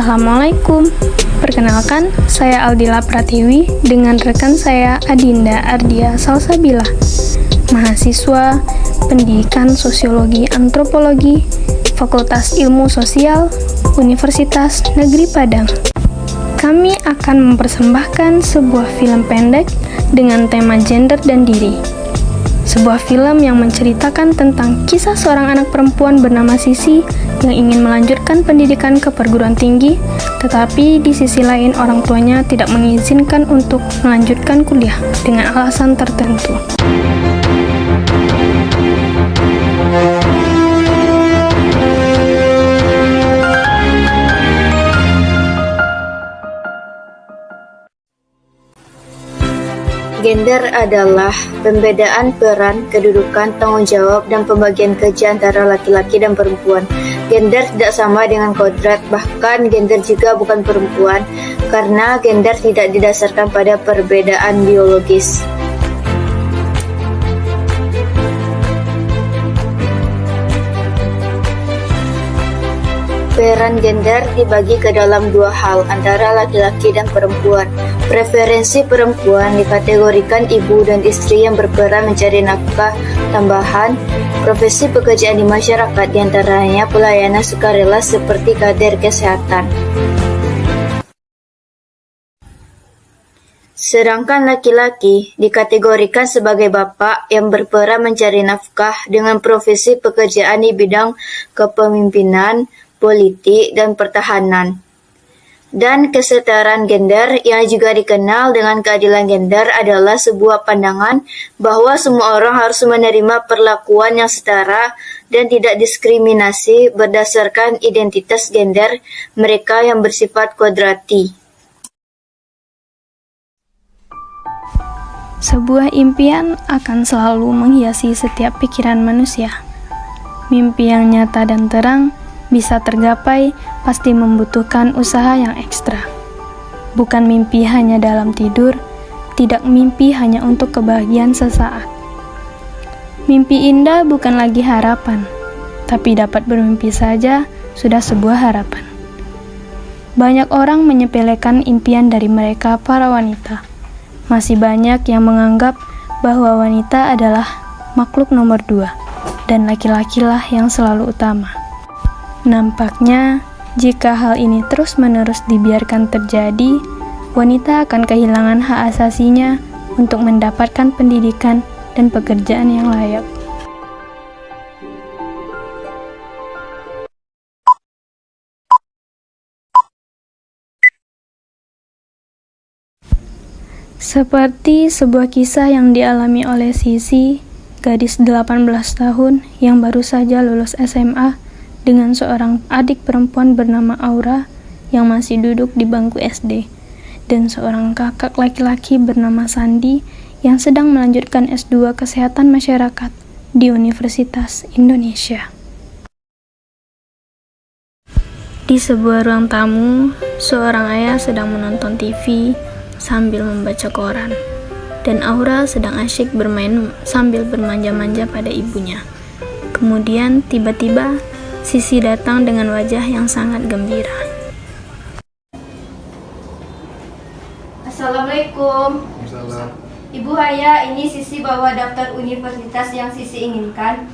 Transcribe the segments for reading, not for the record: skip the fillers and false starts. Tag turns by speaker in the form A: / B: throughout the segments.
A: Assalamualaikum. Perkenalkan, saya Aldila Pratiwi dengan rekan saya Adinda Ardia Salsabila, mahasiswa Pendidikan Sosiologi Antropologi, Fakultas Ilmu Sosial, Universitas Negeri Padang. Kami akan mempersembahkan sebuah film pendek dengan tema gender dan diri. Sebuah film yang menceritakan tentang kisah seorang anak perempuan bernama Sisi yang ingin melanjutkan pendidikan ke perguruan tinggi, tetapi di sisi lain orang tuanya tidak mengizinkan untuk melanjutkan kuliah dengan alasan tertentu.
B: Gender adalah pembedaan peran, kedudukan, tanggung jawab, dan pembagian kerja antara laki-laki dan perempuan. Gender tidak sama dengan kodrat, bahkan gender juga bukan perempuan, karena gender tidak didasarkan pada perbedaan biologis. Peran gender dibagi ke dalam dua hal, antara laki-laki dan perempuan. Preferensi perempuan dikategorikan ibu dan istri yang berperan mencari nafkah tambahan. Profesi pekerjaan di masyarakat diantaranya pelayanan sukarela seperti kader kesehatan. Sedangkan laki-laki dikategorikan sebagai bapak yang berperan mencari nafkah dengan profesi pekerjaan di bidang kepemimpinan, politik, dan pertahanan. Dan kesetaraan gender yang juga dikenal dengan keadilan gender adalah sebuah pandangan bahwa semua orang harus menerima perlakuan yang setara dan tidak diskriminasi berdasarkan identitas gender mereka yang bersifat kodrati.
A: Sebuah impian akan selalu menghiasi setiap pikiran manusia. Mimpi yang nyata dan terang bisa tergapai pasti membutuhkan usaha yang ekstra. Bukan mimpi hanya dalam tidur, tidak mimpi hanya untuk kebahagiaan sesaat. Mimpi indah bukan lagi harapan, tapi dapat bermimpi saja sudah sebuah harapan. Banyak orang menyepelekan impian dari mereka para wanita. Masih banyak yang menganggap bahwa wanita adalah makhluk nomor 2 dan laki-lakilah yang selalu utama. Nampaknya, jika hal ini terus-menerus dibiarkan terjadi, wanita akan kehilangan hak asasinya untuk mendapatkan pendidikan dan pekerjaan yang layak. Seperti sebuah kisah yang dialami oleh Sisi, gadis 18 tahun yang baru saja lulus SMA, dengan seorang adik perempuan bernama Aura yang masih duduk di bangku SD, dan seorang kakak laki-laki bernama Sandi yang sedang melanjutkan S2 Kesehatan Masyarakat di Universitas Indonesia. Di sebuah ruang tamu, seorang ayah sedang menonton TV sambil membaca koran, dan Aura sedang asyik bermain sambil bermanja-manja pada ibunya. Kemudian tiba-tiba Sisi datang dengan wajah yang sangat gembira.
C: Assalamualaikum.
D: Salam.
C: Ibu Ayah, ini Sisi bawa daftar universitas yang Sisi inginkan.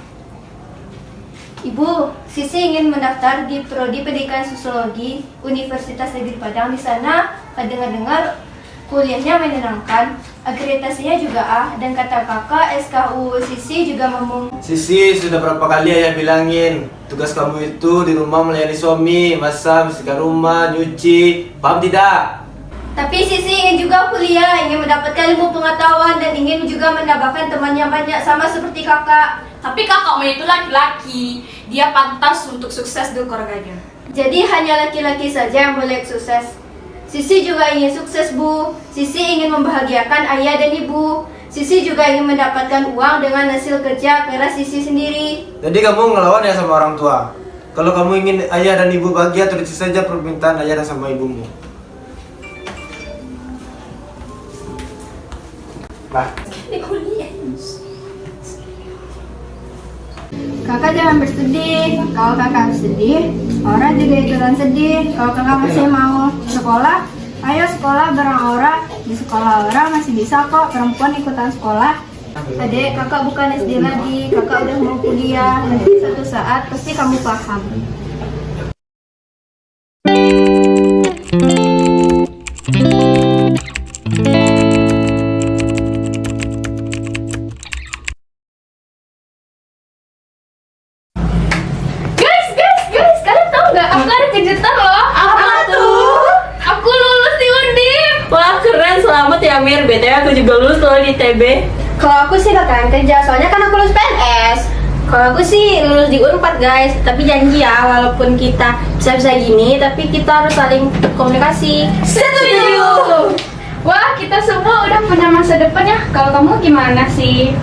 C: Ibu, Sisi ingin mendaftar di Prodi Pendidikan Sosiologi Universitas Negeri Padang. Di sana, dengar-dengar kuliahnya menyenangkan, akreditasinya juga A, dan kata kakak SKU Sisi juga memung.
D: Sisi, sudah berapa kali ayah bilangin, tugas kamu itu di rumah melayani suami, masak, bersihkan rumah, nyuci, paham tidak?
C: Tapi Sisi ingin juga kuliah, ingin mendapatkan ilmu pengetahuan, dan ingin juga mendapatkan teman yang banyak sama seperti kakak.
E: Tapi kakakmu itu laki-laki, dia pantas untuk sukses di keluarganya.
C: Jadi hanya laki-laki saja yang boleh sukses. Sisi juga ingin sukses, Bu. Sisi ingin membahagiakan ayah dan ibu. Sisi juga ingin mendapatkan uang dengan hasil kerja keras Sisi sendiri.
D: Jadi kamu ngelawan ya sama orang tua? Kalau kamu ingin ayah dan ibu bahagia, tulis saja permintaan ayah dan sama ibumu. Nah,
C: Kakak jangan bersedih. Kalau kakak sedih, Aura juga ikutan sedih. Kalau kakak masih mau sekolah, ayo sekolah bareng Aura. Di sekolah Aura masih bisa kok perempuan ikutan sekolah. Adek, kakak bukan SD lagi. Kakak udah mau kuliah. Nanti suatu saat pasti kamu paham.
E: Guys, kalian tahu nggak? Aku ada kejutan loh. Apa tuh? Aku lulus di Undip.
F: Wah keren, selamat ya Mir. BTW aku juga lulus loh di TB.
C: Kalau aku sih bakalan kerja, soalnya kan aku lulus PNS.
F: Kalau aku sih lulus di Unpad guys. Tapi janji ya, walaupun kita bisa-bisa gini, tapi kita harus saling komunikasi.
E: Setuju. Wah, kita semua udah punya masa depan ya. Kalau kamu gimana sih?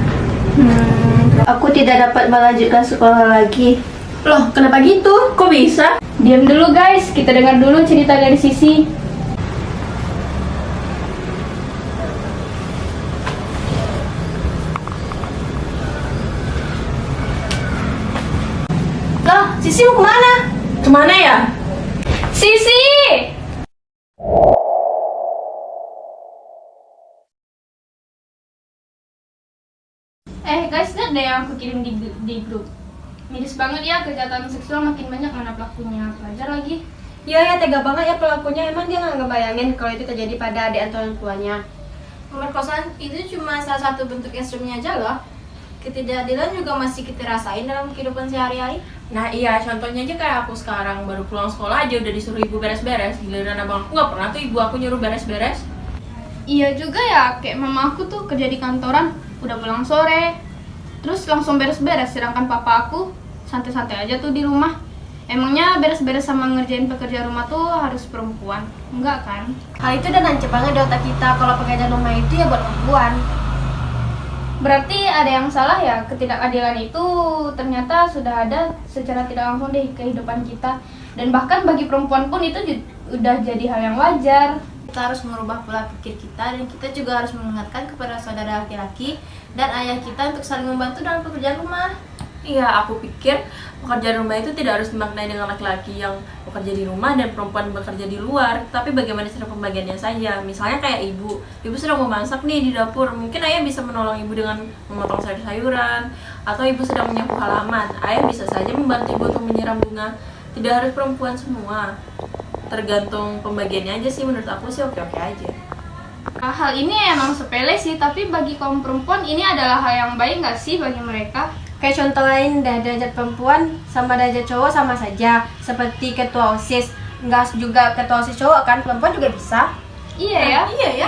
B: Aku tidak dapat melanjutkan sekolah lagi.
F: Loh kenapa gitu? Kok bisa?
E: Diam dulu guys, kita dengar dulu cerita dari Sisi.
F: Loh Sisi mau kemana? Kemana ya?
E: Sisi! Guys, lihat deh yang aku kirim di grup. Miris banget ya, kejahatan seksual makin banyak mana pelakunya. Pelajar lagi.
G: Ya tega banget ya pelakunya. Emang dia nggak ngebayangin kalau itu terjadi pada adik atau orang tuanya.
H: Pemerkosaan itu cuma salah satu bentuk instrumennya aja loh. Ketidakadilan juga masih kita rasain dalam kehidupan sehari-hari.
F: Nah iya, contohnya aja kayak aku sekarang baru pulang sekolah aja udah disuruh ibu beres-beres. Giliran abang aku nggak pernah tuh ibu aku nyuruh beres-beres.
E: Iya juga ya, kayak mama aku tuh kerja di kantoran, udah pulang sore, terus langsung beres-beres. Sedangkan papa aku santai-santai aja tuh di rumah. Emangnya beres-beres sama ngerjain pekerjaan rumah tuh harus perempuan? Enggak kan?
G: Hal itu udah nancep banget di otak kita kalau pekerjaan rumah itu ya buat perempuan.
E: Berarti ada yang salah ya, ketidakadilan itu ternyata sudah ada secara tidak langsung di kehidupan kita. Dan bahkan bagi perempuan pun itu udah jadi hal yang wajar.
H: Kita harus merubah pola pikir kita dan kita juga harus mengingatkan kepada saudara laki-laki dan ayah kita untuk saling membantu dalam pekerjaan rumah.
F: Iya, aku pikir pekerjaan rumah itu tidak harus dimaknai dengan laki-laki yang bekerja di rumah dan perempuan bekerja di luar, tapi bagaimana cara pembagiannya saja. Misalnya kayak ibu sedang memasak nih di dapur, mungkin ayah bisa menolong ibu dengan memotong sayur-sayuran, atau ibu sedang menyapu halaman, ayah bisa saja membantu ibu untuk menyiram bunga. Tidak harus perempuan semua, tergantung pembagiannya aja sih. Menurut aku sih oke-oke aja.
E: Hal ini emang sepele sih, tapi bagi kaum perempuan ini adalah hal yang baik nggak sih bagi mereka?
G: Kayak contoh lain, derajat perempuan sama derajat cowok sama saja. Seperti ketua OSIS, nggak juga ketua OSIS cowok kan, perempuan juga bisa.
E: Iya ya?
H: Iya ya.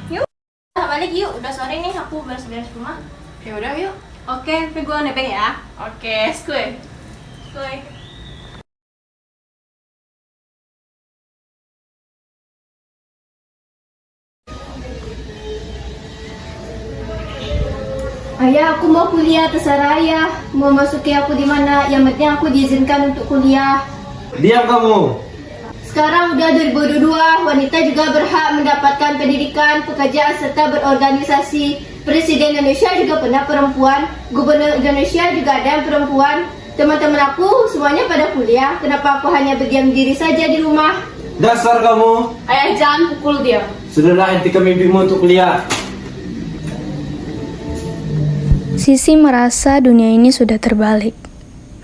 H: Yuk, balik yuk. Udah sore nih, aku beres-beres rumah.
F: Ya udah yuk.
G: Oke, tapi gue nebeng ya.
F: Oke, skuy.
C: Ayah, aku mau kuliah, terserah ayah. Mau masuki aku di mana? Yang penting aku diizinkan untuk kuliah.
D: Diam kamu.
C: Sekarang udah 2022, wanita juga berhak mendapatkan pendidikan, pekerjaan serta berorganisasi. Presiden Indonesia juga pernah perempuan, Gubernur Indonesia juga ada yang perempuan. Teman-teman aku semuanya pada kuliah. Kenapa aku hanya berdiam diri saja di rumah?
D: Dasar kamu.
E: Ayah jangan pukul dia.
D: Sudahlah, hentikan mimpimu untuk kuliah.
A: Sisi merasa dunia ini sudah terbalik.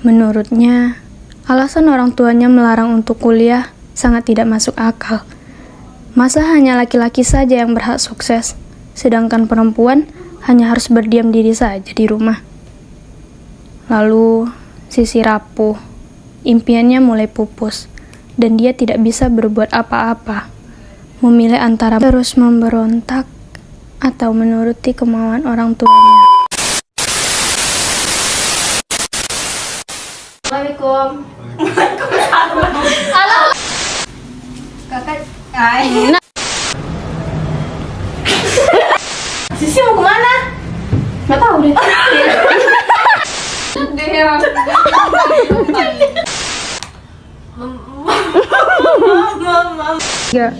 A: Menurutnya, alasan orang tuanya melarang untuk kuliah sangat tidak masuk akal. Masa hanya laki-laki saja yang berhak sukses, sedangkan perempuan hanya harus berdiam diri saja di rumah. Lalu, Sisi rapuh. Impiannya mulai pupus, dan dia tidak bisa berbuat apa-apa. Memilih antara terus memberontak atau menuruti kemauan orang tuanya.
C: Assalamualaikum.
G: Kakak,
C: Sisi mau kemana? Nggak tahu deh.
A: Gak.